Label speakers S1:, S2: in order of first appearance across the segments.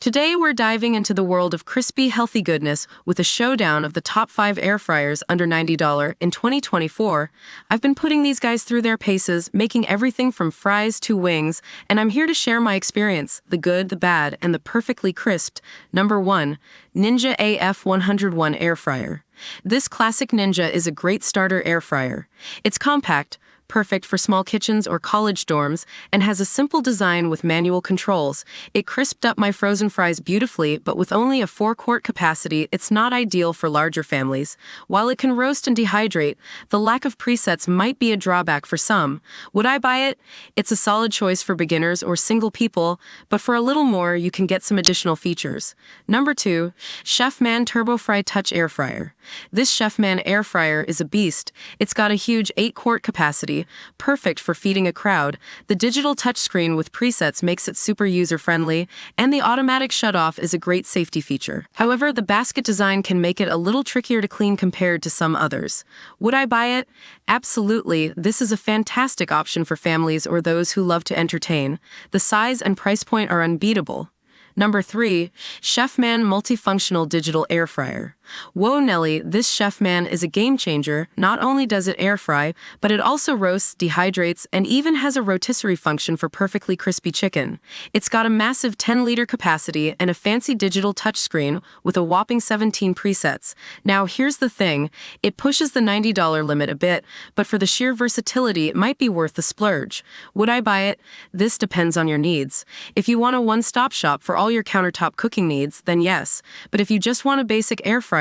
S1: Today, we're diving into the world of crispy, healthy goodness with a showdown of the top 5 air fryers under $90 in 2024. I've been putting these guys through their paces, making everything from fries to wings, and I'm here to share my experience, the good, the bad, and the perfectly crisped. Number 1. Ninja AF101 Air Fryer. This classic Ninja is a great starter air fryer. It's compact, perfect for small kitchens or college dorms, and has a simple design with manual controls. It crisped up my frozen fries beautifully, but with only a 4-quart capacity, it's not ideal for larger families. While it can roast and dehydrate, the lack of presets might be a drawback for some. Would I buy it? It's a solid choice for beginners or single people, but for a little more, you can get some additional features. Number 2. Chefman TurboFry Touch Air Fryer. This Chefman air fryer is a beast. It's got a huge 8-quart capacity, perfect for feeding a crowd. The digital touchscreen with presets makes it super user-friendly, and the automatic shutoff is a great safety feature. However, the basket design can make it a little trickier to clean compared to some others. Would I buy it? Absolutely. This is a fantastic option for families or those who love to entertain. The size and price point are unbeatable. Number 3. Chefman Multifunctional Digital Air Fryer. Whoa Nelly, this Chefman is a game changer. Not only does it air fry, but it also roasts, dehydrates, and even has a rotisserie function for perfectly crispy chicken. It's got a massive 10-liter capacity and a fancy digital touchscreen with a whopping 17 presets. Now here's the thing, it pushes the $90 limit a bit, but for the sheer versatility, it might be worth the splurge. Would I buy it? This depends on your needs. If you want a one-stop shop for all your countertop cooking needs, then yes. But if you just want a basic air fryer,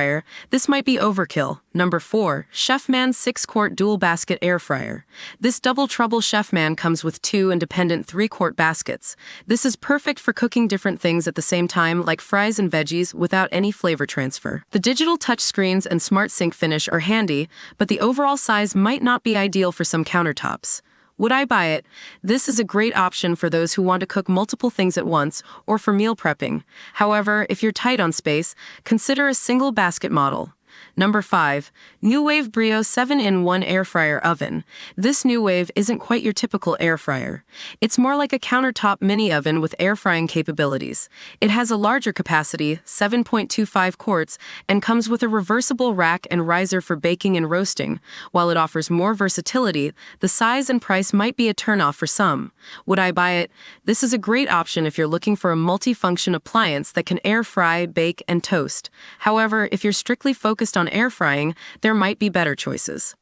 S1: this might be overkill. Number 4. Chefman 6-quart Dual Basket Air Fryer. This Double Trouble Chefman comes with 2 independent 3-quart baskets. This is perfect for cooking different things at the same time, like fries and veggies, without any flavor transfer. The digital touch screens and smart sync finish are handy, but the overall size might not be ideal for some countertops. Would I buy it? This is a great option for those who want to cook multiple things at once or for meal prepping. However, if you're tight on space, consider a single basket model. Number 5. NuWave Brio 7-in-1 Air Fryer Oven. This NuWave isn't quite your typical air fryer. It's more like a countertop mini oven with air frying capabilities. It has a larger capacity, 7.25 quarts, and comes with a reversible rack and riser for baking and roasting. While it offers more versatility, the size and price might be a turnoff for some. Would I buy it? This is a great option if you're looking for a multi-function appliance that can air fry, bake, and toast. However, if you're strictly focused on air frying, there might be better choices.